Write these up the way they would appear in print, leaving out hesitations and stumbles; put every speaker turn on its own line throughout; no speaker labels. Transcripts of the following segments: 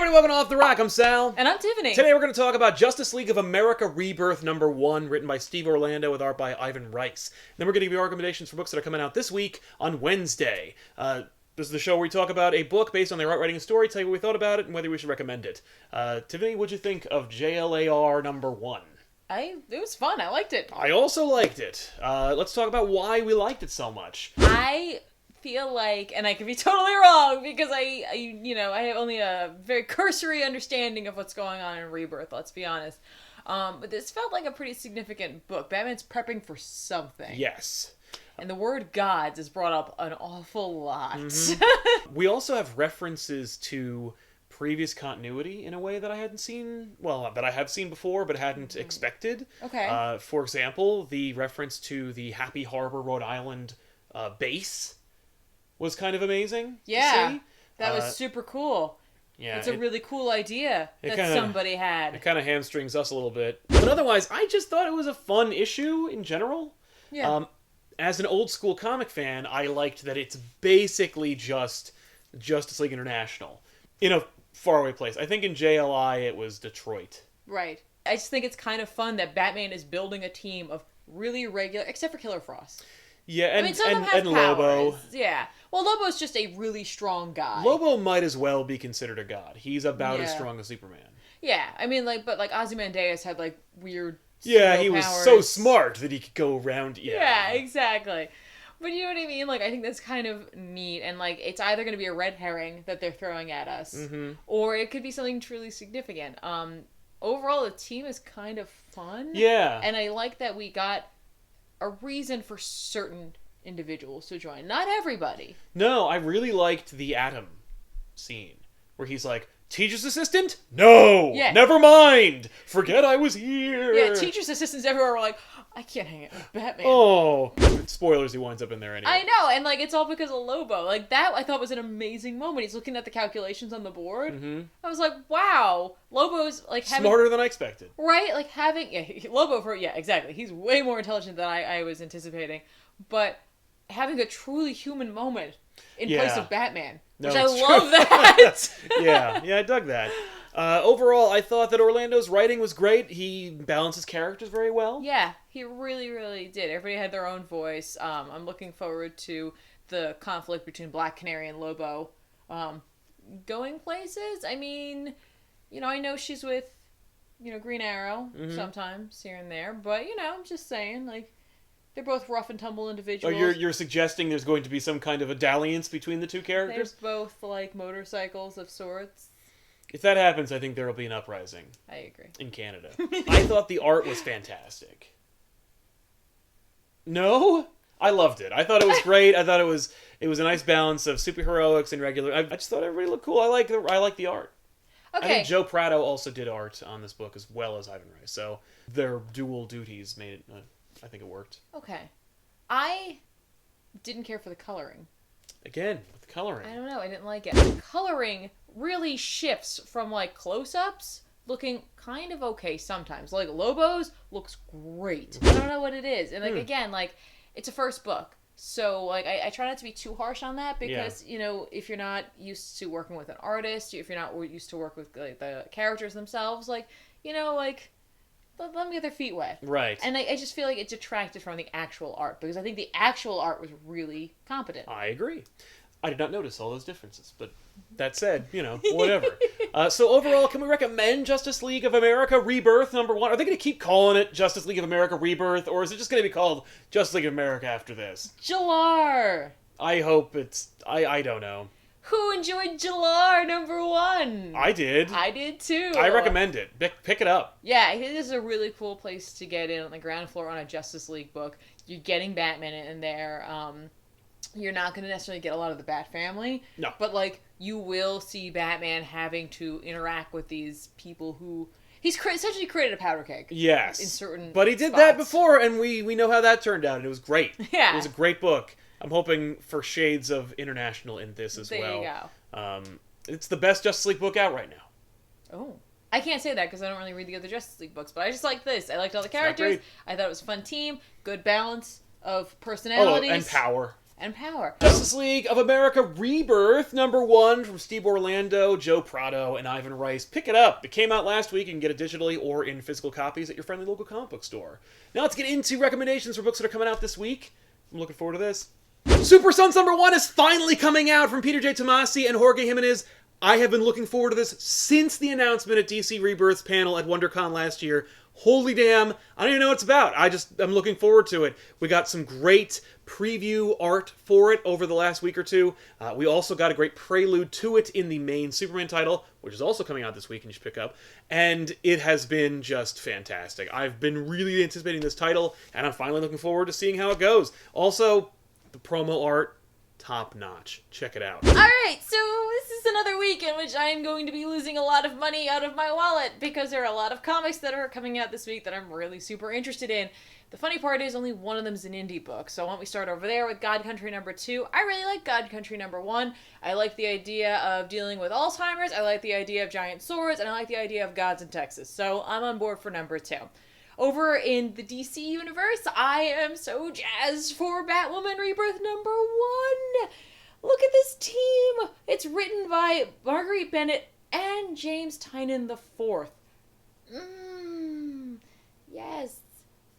everybody, welcome to Off the Rack. I'm Sal.
And I'm Tiffany.
Today we're going to talk about Justice League of America Rebirth #1, written by Steve Orlando with art by Ivan Reis. Then we're going to give you our recommendations for books that are coming out this week on Wednesday. This is the show where we talk about a book based on their art, writing, and story, tell you what we thought about it, and whether we should recommend it. Tiffany, what'd you think of JLAR #1?
It was fun. I liked it.
I also liked it. Let's talk about why we liked it so much.
I feel like, and I could be totally wrong, because I have only a very cursory understanding of what's going on in Rebirth, let's be honest. But this felt like a pretty significant book. Batman's prepping for something.
Yes.
And the word gods is brought up an awful lot.
Mm-hmm. We also have references to previous continuity in a way that I hadn't seen, that I have seen before, but hadn't expected.
Okay.
For example, the reference to the Happy Harbor, Rhode Island base was kind of amazing to see.
That was super cool.
Yeah,
it's a really cool idea that somebody had.
It kind of hamstrings us a little bit. But otherwise, I just thought it was a fun issue in general.
Yeah.
As an old school comic fan, I liked that it's basically just Justice League International in a faraway place. I think in JLI it was Detroit.
Right. I just think it's kind of fun that Batman is building a team of really regular, except for Killer Frost.
Yeah, and
some of them have
Lobo.
powers. Yeah. Well, Lobo's just a really strong guy.
Lobo might as well be considered a god. He's about as strong as Superman.
Yeah, I mean, but Ozymandias had, weird
he was
powers.
so smart that he could go around.
Yeah, exactly. But you know what I mean? I think that's kind of neat. And, it's either going to be a red herring that they're throwing at us, or it could be something truly significant. Overall, the team is kind of fun.
Yeah.
And I like that we got a reason for certain individuals to join. Not everybody.
No, I really liked the Atom scene where he's like, teacher's assistant? No!
Yeah.
Never mind! Forget I was here!
Yeah, teacher's assistants everywhere were like, I can't hang out with Batman.
Oh! Spoilers, he winds up in there anyway.
I know, and it's all because of Lobo. That I thought was an amazing moment. He's looking at the calculations on the board. Mm-hmm. I was like, wow, Lobo's
smarter than I expected.
Right? Lobo exactly. He's way more intelligent than I was anticipating. But having a truly human moment in place of Batman. Which I love that.
yeah, I dug that. Overall, I thought that Orlando's writing was great. He balances characters very well.
Yeah, he really, really did. Everybody had their own voice. I'm looking forward to the conflict between Black Canary and Lobo going places. I mean, I know she's with, Green Arrow sometimes here and there. But, I'm just saying, they're both rough and tumble individuals.
Oh, you're suggesting there's going to be some kind of a dalliance between the two characters?
They're both motorcycles of sorts.
If that happens, I think there will be an uprising.
I agree.
In Canada. I thought the art was fantastic. No? I loved it. I thought it was great. I thought it was a nice balance of superheroics and regular. I just thought everybody looked cool. I like the art.
Okay.
I think Joe Prado also did art on this book as well as Ivan Reis. So their dual duties made it. I think it worked.
Okay. I didn't care for the coloring.
Again, with the coloring.
I don't know. I didn't like it. The coloring really shifts from, close-ups looking kind of okay sometimes. Lobo's looks great. I don't know what it is. And, again, it's a first book. So, I try not to be too harsh on that because, if you're not used to working with an artist, if you're not used to work with, the characters themselves, let them get their feet wet.
Right.
And I just feel like it detracted from the actual art, because I think the actual art was really competent.
I agree. I did not notice all those differences, but that said, whatever. So overall, can we recommend Justice League of America Rebirth #1? Are they going to keep calling it Justice League of America Rebirth, or is it just going to be called Justice League of America after this?
Jalar!
I hope it's... I don't know.
Who enjoyed Jalar #1?
I did.
I did too.
I recommend it. Pick it up.
Yeah, I think this is a really cool place to get in on the ground floor on a Justice League book. You're getting Batman in there. You're not going to necessarily get a lot of the Bat family.
No.
But, you will see Batman having to interact with these people who... He's essentially created a powder keg.
Yes.
In certain
But he did
spots.
that before, and we know how that turned out, and it was great.
Yeah.
It was a great book. I'm hoping for shades of international in this as well.
There you go.
It's the best Justice League book out right now.
Oh. I can't say that because I don't really read the other Justice League books, but I just like this. I liked all the characters. I thought it was a fun team, good balance of personalities.
Oh, and power.
and power.
Justice League of America Rebirth #1 from Steve Orlando, Joe Prado, and Ivan Reis. Pick it up. It came out last week. You can get it digitally or in physical copies at your friendly local comic book store. Now let's get into recommendations for books that are coming out this week. I'm looking forward to this. Super Sons #1 is finally coming out from Peter J. Tomasi and Jorge Jimenez. I have been looking forward to this since the announcement at DC Rebirth's panel at WonderCon last year. Holy damn, I don't even know what it's about. I'm looking forward to it. We got some great preview art for it over the last week or two. We also got a great prelude to it in the main Superman title, which is also coming out this week and you should pick up. And it has been just fantastic. I've been really anticipating this title, and I'm finally looking forward to seeing how it goes. Also, the promo art, top notch. Check it out.
Alright, so this is another week in which I am going to be losing a lot of money out of my wallet because there are a lot of comics that are coming out this week that I'm really super interested in. The funny part is only one of them is an indie book, so why don't we start over there with God Country #2. I really like God Country #1. I like the idea of dealing with Alzheimer's, I like the idea of giant swords, and I like the idea of gods in Texas, so I'm on board for #2. Over in the DC universe, I am so jazzed for Batwoman Rebirth #1. Look at this team. It's written by Marguerite Bennett and James Tynion IV. Yes.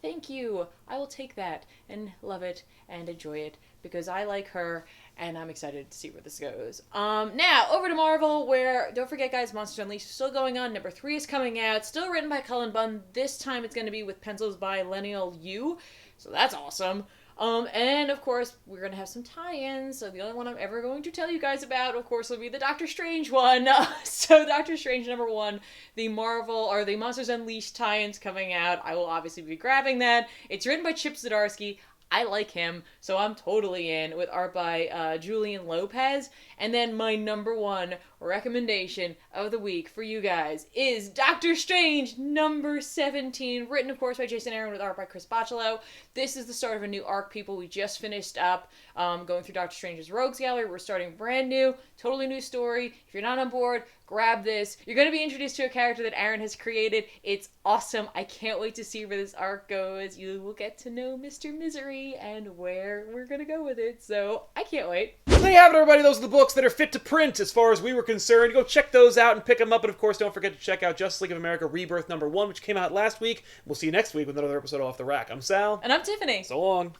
Thank you. I will take that and love it and enjoy it because I like her and I'm excited to see where this goes. Now, over to Marvel, where, don't forget guys, Monsters Unleashed is still going on. #3 is coming out. Still written by Cullen Bunn. This time it's going to be with pencils by Leniel Yu. So that's awesome. And of course, we're going to have some tie-ins. So the only one I'm ever going to tell you guys about, of course, will be the Doctor Strange one. So Doctor Strange #1, the Marvel, or the Monsters Unleashed tie-ins coming out. I will obviously be grabbing that. It's written by Chip Zdarsky. I like him, so I'm totally in, with art by Julian Lopez. And then my #1 recommendation of the week for you guys is Doctor Strange #17, written, of course, by Jason Aaron with art by Chris Bachalo. This is the start of a new arc, people. We just finished up going through Doctor Strange's Rogues Gallery. We're starting brand new, totally new story. If you're not on board, grab this. You're going to be introduced to a character that Aaron has created. It's awesome. I can't wait to see where this arc goes. You will get to know Mr. Misery and where we're going to go with it. So I can't wait.
There you have it, everybody. Those are the books that are fit to print as far as we were concerned. Go check those out and pick them up. And of course, don't forget to check out Justice League of America Rebirth #1, which came out last week. We'll see you next week with another episode of Off the Rack. I'm Sal.
And I'm Tiffany.
So long.